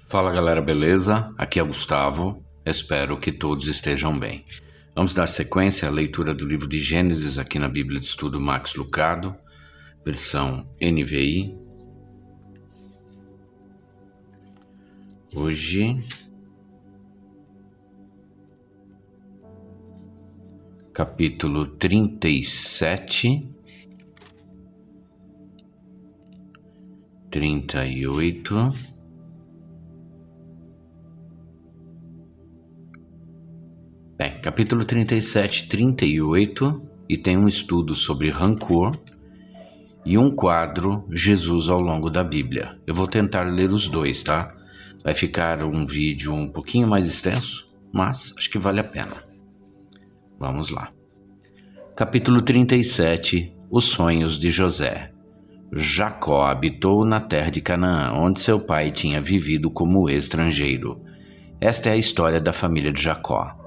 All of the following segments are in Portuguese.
Fala galera, beleza? Aqui é o Gustavo, espero que todos estejam bem. Vamos dar sequência à leitura do livro de Gênesis aqui na Bíblia de Estudo Max Lucado, versão NVI. Hoje, capítulo 37, 38, capítulo 37, 38, e tem um estudo sobre rancor e um quadro Jesus ao longo da Bíblia. Eu vou tentar ler os dois, tá? Vai ficar um vídeo um pouquinho mais extenso, mas acho que vale a pena. Vamos lá. Capítulo 37, os sonhos de José. Jacó habitou na terra de Canaã, onde seu pai tinha vivido como estrangeiro. Esta é a história da família de Jacó.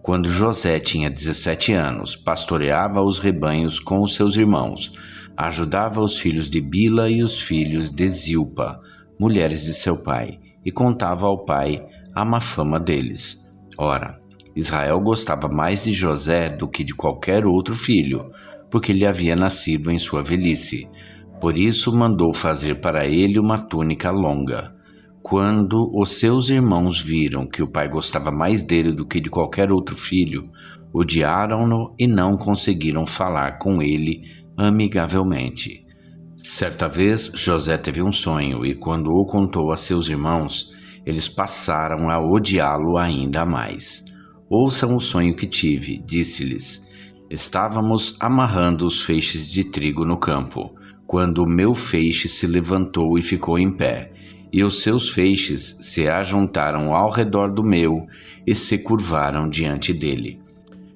Quando José tinha 17 anos, pastoreava os rebanhos com os seus irmãos, ajudava os filhos de Bila e os filhos de Zilpa, mulheres de seu pai, e contava ao pai a má fama deles. Ora, Israel gostava mais de José do que de qualquer outro filho, porque lhe havia nascido em sua velhice. Por isso mandou fazer para ele uma túnica longa. Quando os seus irmãos viram que o pai gostava mais dele do que de qualquer outro filho, odiaram-no e não conseguiram falar com ele amigavelmente. Certa vez, José teve um sonho e, quando o contou a seus irmãos, eles passaram a odiá-lo ainda mais. Ouçam o sonho que tive, disse-lhes. Estávamos amarrando os feixes de trigo no campo, quando o meu feixe se levantou e ficou em pé, e os seus feixes se ajuntaram ao redor do meu e se curvaram diante dele.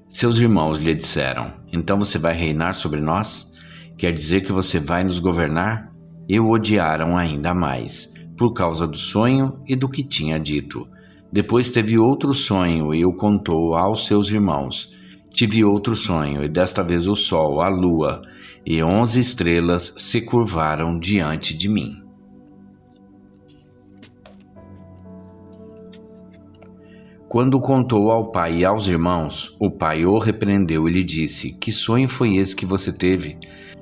Seus irmãos lhe disseram, então você vai reinar sobre nós? Quer dizer que você vai nos governar? E o odiaram ainda mais, por causa do sonho e do que tinha dito. Depois teve outro sonho e o contou aos seus irmãos. Tive outro sonho, e desta vez o sol, a lua e 11 estrelas se curvaram diante de mim. Quando contou ao pai e aos irmãos, o pai o repreendeu e lhe disse, que sonho foi esse que você teve?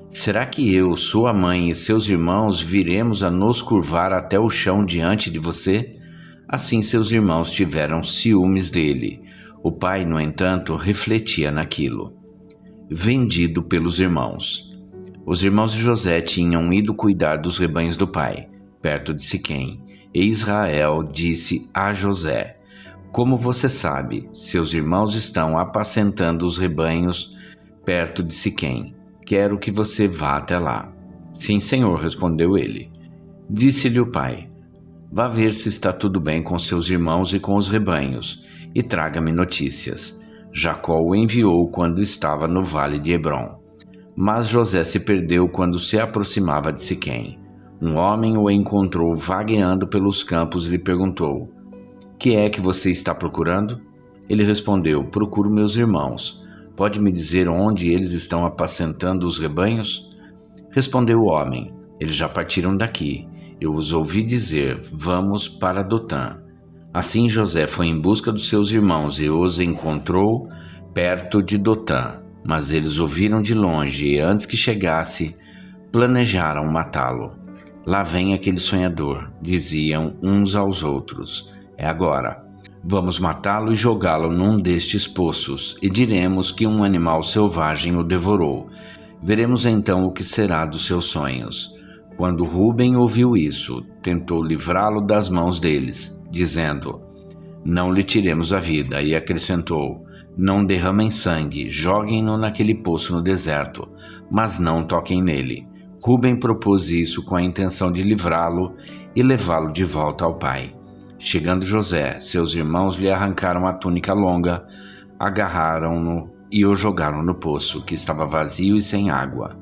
Será que eu, sua mãe e seus irmãos viremos a nos curvar até o chão diante de você? Assim seus irmãos tiveram ciúmes dele. O pai, no entanto, refletia naquilo. Vendido pelos irmãos. Os irmãos de José tinham ido cuidar dos rebanhos do pai, perto de Siquém. E Israel disse a José, como você sabe, seus irmãos estão apacentando os rebanhos perto de Siquém. Quero que você vá até lá. Sim, senhor, respondeu ele. Disse-lhe o pai, vá ver se está tudo bem com seus irmãos e com os rebanhos, e traga-me notícias. Jacó o enviou quando estava no vale de Hebrom. Mas José se perdeu quando se aproximava de Siquém. Um homem o encontrou vagueando pelos campos e lhe perguntou, que é que você está procurando? Ele respondeu, procuro meus irmãos. Pode me dizer onde eles estão apacentando os rebanhos? Respondeu o homem, eles já partiram daqui. Eu os ouvi dizer, vamos para Dotã. Assim José foi em busca dos seus irmãos e os encontrou perto de Dotã. Mas eles o viram de longe e antes que chegasse, planejaram matá-lo. Lá vem aquele sonhador, diziam uns aos outros. É agora. Vamos matá-lo e jogá-lo num destes poços, e diremos que um animal selvagem o devorou. Veremos então o que será dos seus sonhos. Quando Rúben ouviu isso, tentou livrá-lo das mãos deles, dizendo, não lhe tiremos a vida, e acrescentou, não derramem sangue, joguem-no naquele poço no deserto, mas não toquem nele. Rúben propôs isso com a intenção de livrá-lo e levá-lo de volta ao pai. Chegando José, seus irmãos lhe arrancaram a túnica longa, agarraram-no e o jogaram no poço, que estava vazio e sem água.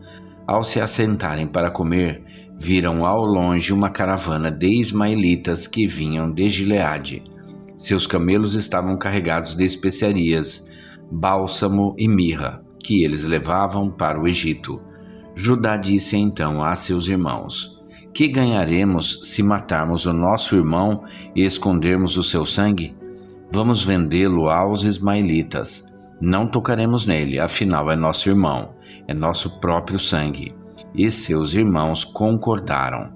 Ao se assentarem para comer, viram ao longe uma caravana de ismaelitas que vinham de Gileade. Seus camelos estavam carregados de especiarias, bálsamo e mirra, que eles levavam para o Egito. Judá disse então a seus irmãos, Que ganharemos se matarmos o nosso irmão e escondermos o seu sangue? Vamos vendê-lo aos ismaelitas. Não tocaremos nele, afinal é nosso irmão, é nosso próprio sangue. E seus irmãos concordaram.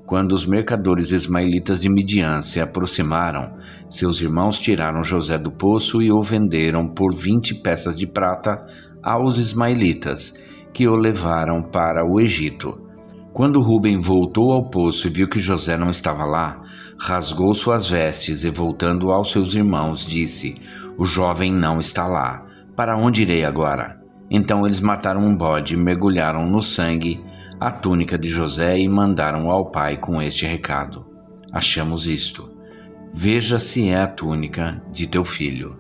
Quando os mercadores ismaelitas de Midian se aproximaram, seus irmãos tiraram José do poço e o venderam por 20 peças de prata aos ismaelitas, que o levaram para o Egito. Quando Rúben voltou ao poço e viu que José não estava lá, rasgou suas vestes e, voltando aos seus irmãos, disse: "O jovem não está lá. Para onde irei agora?" Então eles mataram um bode, mergulharam no sangue a túnica de José e mandaram ao pai com este recado: "Achamos isto. Veja se é a túnica de teu filho."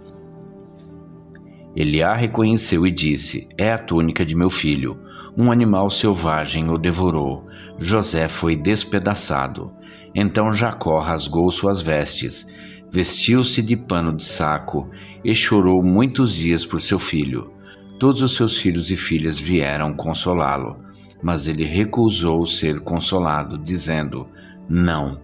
Ele a reconheceu e disse: "É a túnica de meu filho. Um animal selvagem o devorou. José foi despedaçado." Então Jacó rasgou suas vestes, vestiu-se de pano de saco e chorou muitos dias por seu filho. Todos os seus filhos e filhas vieram consolá-lo, mas ele recusou ser consolado, dizendo: "Não,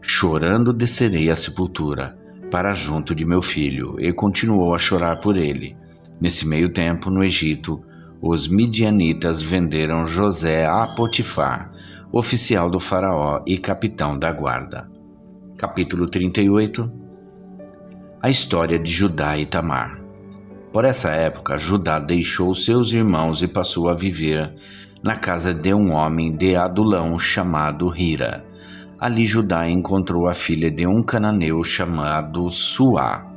chorando descerei à sepultura, para junto de meu filho", e continuou a chorar por ele. Nesse meio tempo, no Egito, os midianitas venderam José a Potifar, oficial do faraó e capitão da guarda. Capítulo 38. A história de Judá e Tamar. Por essa época, Judá deixou seus irmãos e passou a viver na casa de um homem de Adulão chamado Hira. Ali Judá encontrou a filha de um cananeu chamado Suá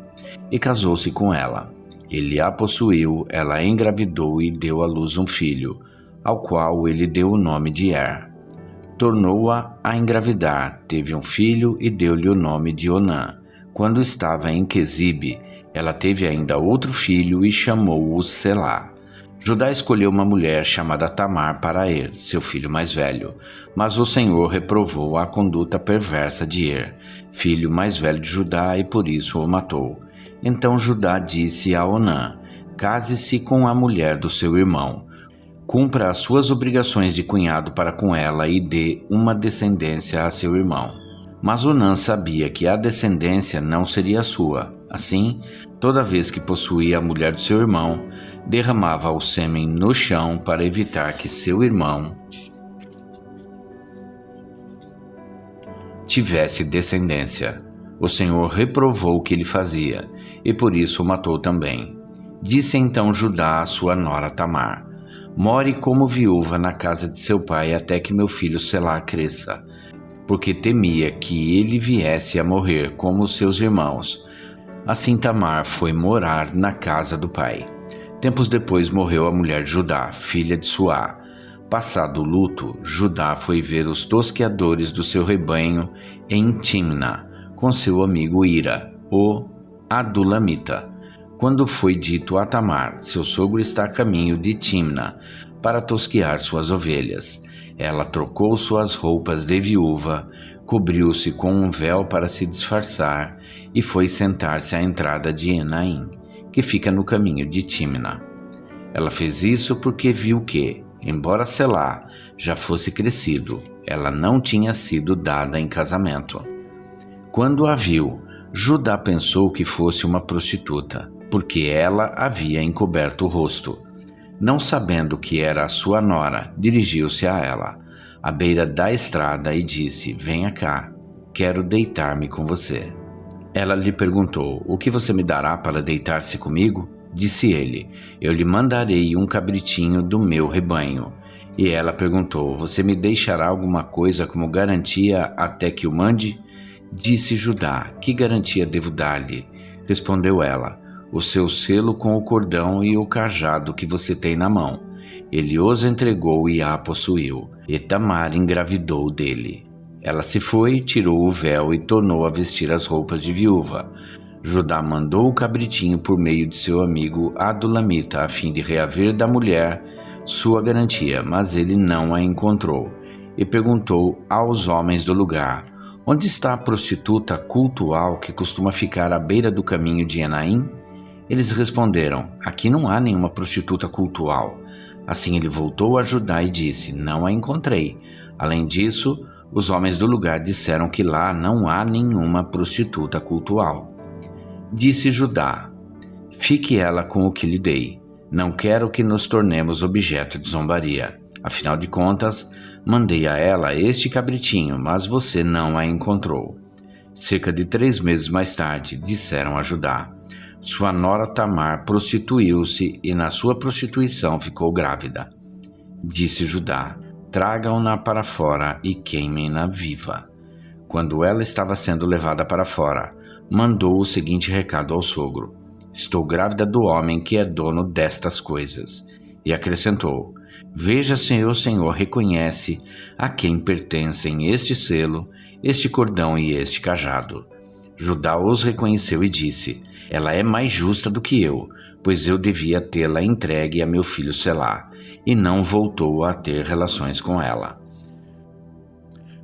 e casou-se com ela. Ele a possuiu, ela engravidou e deu à luz um filho, ao qual ele deu o nome de Er. Tornou-a a engravidar, teve um filho e deu-lhe o nome de Onã. Quando estava em Quezibe, ela teve ainda outro filho e chamou-o Selá. Judá escolheu uma mulher chamada Tamar para Er, seu filho mais velho, mas o Senhor reprovou a conduta perversa de Er, filho mais velho de Judá, e por isso o matou. Então Judá disse a Onã: "Case-se com a mulher do seu irmão, cumpra as suas obrigações de cunhado para com ela e dê uma descendência a seu irmão." Mas Onã sabia que a descendência não seria sua. Assim, toda vez que possuía a mulher de seu irmão, derramava o sêmen no chão para evitar que seu irmão tivesse descendência. O Senhor reprovou o que ele fazia, e por isso o matou também. Disse então Judá à sua nora Tamar: "More como viúva na casa de seu pai até que meu filho Selá cresça", porque temia que ele viesse a morrer como os seus irmãos. Assim Tamar foi morar na casa do pai. Tempos depois morreu a mulher de Judá, filha de Suá. Passado o luto, Judá foi ver os tosqueadores do seu rebanho em Timna, com seu amigo Ira, o Adulamita. Quando foi dito a Tamar: "Seu sogro está a caminho de Timna para tosquear suas ovelhas", ela trocou suas roupas de viúva, cobriu-se com um véu para se disfarçar e foi sentar-se à entrada de Enaim, que fica no caminho de Timna. Ela fez isso porque viu que, embora Selá já fosse crescido, ela não tinha sido dada em casamento. Quando a viu, Judá pensou que fosse uma prostituta, porque ela havia encoberto o rosto. Não sabendo que era a sua nora, dirigiu-se a ela, à beira da estrada, e disse: "Venha cá, quero deitar-me com você." Ela lhe perguntou: "O que você me dará para deitar-se comigo?" Disse ele: "Eu lhe mandarei um cabritinho do meu rebanho." E ela perguntou: "Você me deixará alguma coisa como garantia até que o mande?" Disse Judá: "Que garantia devo dar-lhe?" Respondeu ela: "O seu selo com o cordão e o cajado que você tem na mão." Ele os entregou e a possuiu, e Tamar engravidou dele. Ela se foi, tirou o véu e tornou a vestir as roupas de viúva. Judá mandou o cabritinho por meio de seu amigo Adulamita, a fim de reaver da mulher sua garantia, mas ele não a encontrou, e perguntou aos homens do lugar: "Onde está a prostituta cultual que costuma ficar à beira do caminho de Enaim?" Eles responderam: "Aqui não há nenhuma prostituta cultual." Assim ele voltou a Judá e disse: "Não a encontrei. Além disso, Os homens do lugar disseram que lá não há nenhuma prostituta cultual. Disse Judá: fique ela com o que lhe dei. Não quero que nos tornemos objeto de zombaria. Afinal de contas, mandei a ela este cabritinho, mas você não a encontrou. Cerca de 3 meses mais tarde, disseram a Judá: sua nora Tamar prostituiu-se e na sua prostituição ficou grávida. Disse Judá: tragam-na para fora e queimem-na viva. Quando ela estava sendo levada para fora, mandou o seguinte recado ao sogro: estou grávida do homem que é dono destas coisas. E acrescentou: veja se o Senhor reconhece a quem pertencem este selo, este cordão e este cajado. Judá os reconheceu e disse: ela é mais justa do que eu, pois eu devia tê-la entregue a meu filho Selá, e não voltou a ter relações com ela.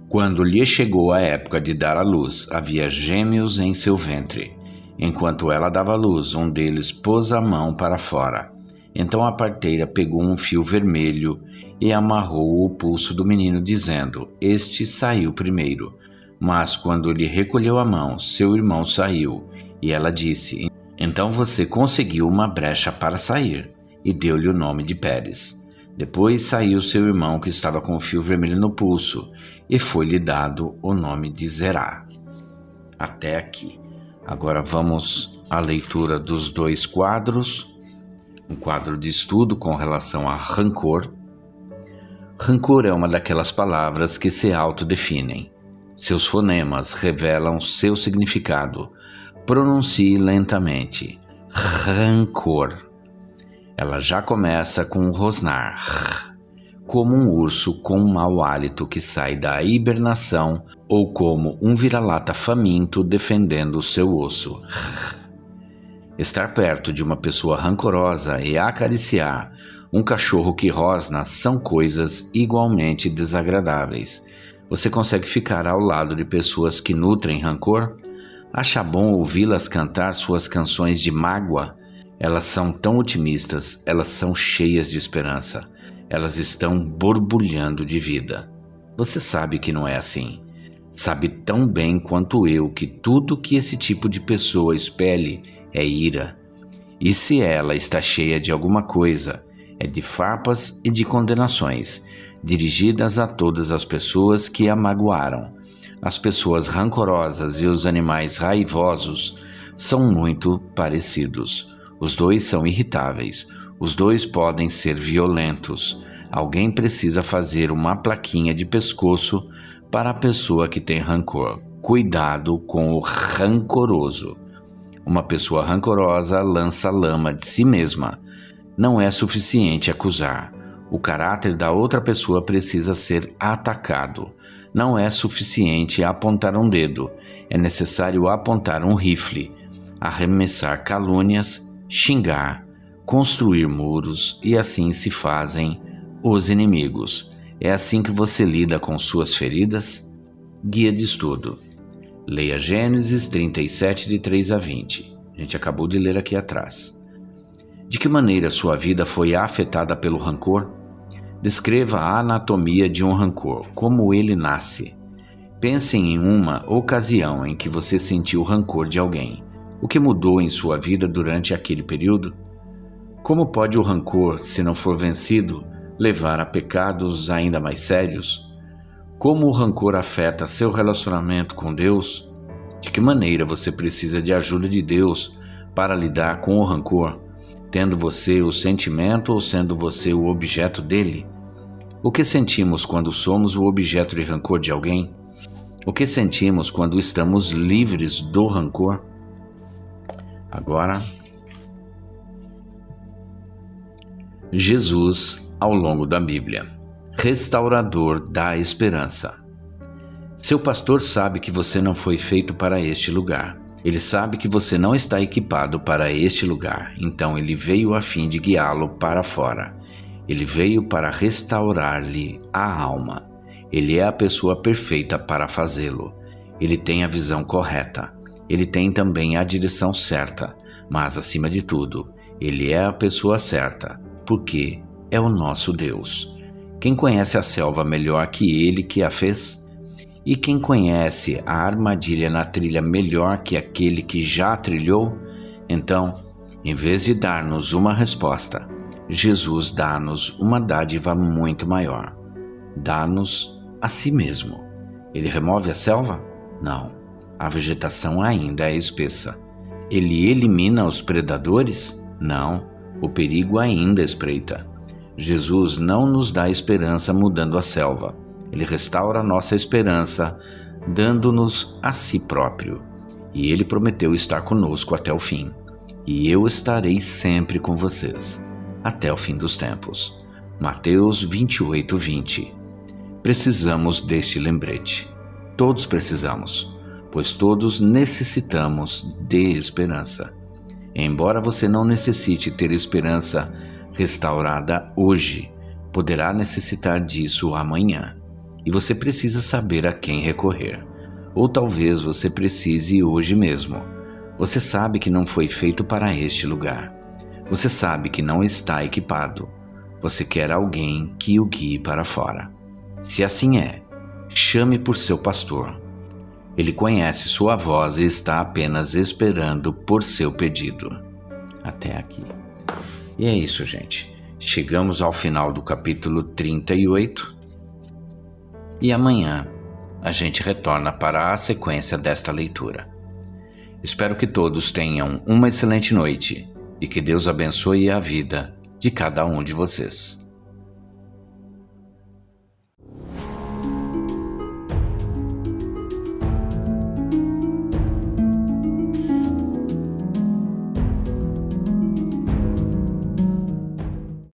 Quando lhe chegou a época de dar à luz, havia gêmeos em seu ventre. Enquanto ela dava à luz, um deles pôs a mão para fora. Então a parteira pegou um fio vermelho e amarrou o pulso do menino, dizendo: este saiu primeiro. Mas quando lhe recolheu a mão, seu irmão saiu. E ela disse: então você conseguiu uma brecha para sair. E deu-lhe o nome de Pérez. Depois saiu seu irmão que estava com o fio vermelho no pulso, e foi-lhe dado o nome de Zerá. Até aqui. Agora vamos à leitura dos 2 quadros. Um quadro de estudo com relação a rancor. Rancor é uma daquelas palavras que se autodefinem. Seus fonemas revelam seu significado. Pronuncie lentamente. Rancor. Ela já começa com um rosnar, como um urso com um mau hálito que sai da hibernação ou como um vira-lata faminto defendendo o seu osso. Estar perto de uma pessoa rancorosa e acariciar um cachorro que rosna são coisas igualmente desagradáveis. Você consegue ficar ao lado de pessoas que nutrem rancor? Acha bom ouvi-las cantar suas canções de mágoa? Elas são tão otimistas, elas são cheias de esperança. Elas estão borbulhando de vida. Você sabe que não é assim. Sabe tão bem quanto eu que tudo que esse tipo de pessoa expele é ira. E se ela está cheia de alguma coisa, é de farpas e de condenações, dirigidas a todas as pessoas que a magoaram. As pessoas rancorosas e os animais raivosos são muito parecidos. Os dois são irritáveis. Os dois podem ser violentos. Alguém precisa fazer uma plaquinha de pescoço para a pessoa que tem rancor. Cuidado com o rancoroso. Uma pessoa rancorosa lança lama de si mesma. Não é suficiente acusar. O caráter da outra pessoa precisa ser atacado. Não é suficiente apontar um dedo. É necessário apontar um rifle, arremessar calúnias, xingar, construir muros, e assim se fazem os inimigos. É assim que você lida com suas feridas? Guia de estudo. Leia Gênesis 37, de 3 a 20. A gente acabou de ler aqui atrás. De que maneira sua vida foi afetada pelo rancor? Descreva a anatomia de um rancor, como ele nasce. Pense em uma ocasião em que você sentiu rancor de alguém. O que mudou em sua vida durante aquele período? Como pode o rancor, se não for vencido, levar a pecados ainda mais sérios? Como o rancor afeta seu relacionamento com Deus? De que maneira você precisa de ajuda de Deus para lidar com o rancor, tendo você o sentimento ou sendo você o objeto dele? O que sentimos quando somos o objeto de rancor de alguém? O que sentimos quando estamos livres do rancor? Agora, Jesus ao longo da Bíblia. Restaurador da esperança. Seu pastor sabe que você não foi feito para este lugar. Ele sabe que você não está equipado para este lugar, então ele veio a fim de guiá-lo para fora. Ele veio para restaurar-lhe a alma. Ele é a pessoa perfeita para fazê-lo. Ele tem a visão correta. Ele tem também a direção certa, mas acima de tudo, ele é a pessoa certa, porque é o nosso Deus. Quem conhece a selva melhor que ele que a fez? E quem conhece a armadilha na trilha melhor que aquele que já trilhou? Então, em vez de dar-nos uma resposta, Jesus dá-nos uma dádiva muito maior. Dá-nos a si mesmo. Ele remove a selva? Não. A vegetação ainda é espessa. Ele elimina os predadores? Não. O perigo ainda espreita. Jesus não nos dá esperança mudando a selva. Ele restaura nossa esperança, dando-nos a si próprio. E Ele prometeu estar conosco até o fim. E eu estarei sempre com vocês, até o fim dos tempos. Mateus 28:20. Precisamos deste lembrete. Todos precisamos, pois todos necessitamos de esperança. Embora você não necessite ter esperança restaurada hoje, poderá necessitar disso amanhã. E você precisa saber a quem recorrer. Ou talvez você precise hoje mesmo. Você sabe que não foi feito para este lugar. Você sabe que não está equipado. Você quer alguém que o guie para fora. Se assim é, chame por seu pastor. Ele conhece sua voz e está apenas esperando por seu pedido. Até aqui. E é isso, gente. Chegamos ao final do capítulo 38. E amanhã a gente retorna para a sequência desta leitura. Espero que todos tenham uma excelente noite e que Deus abençoe a vida de cada um de vocês.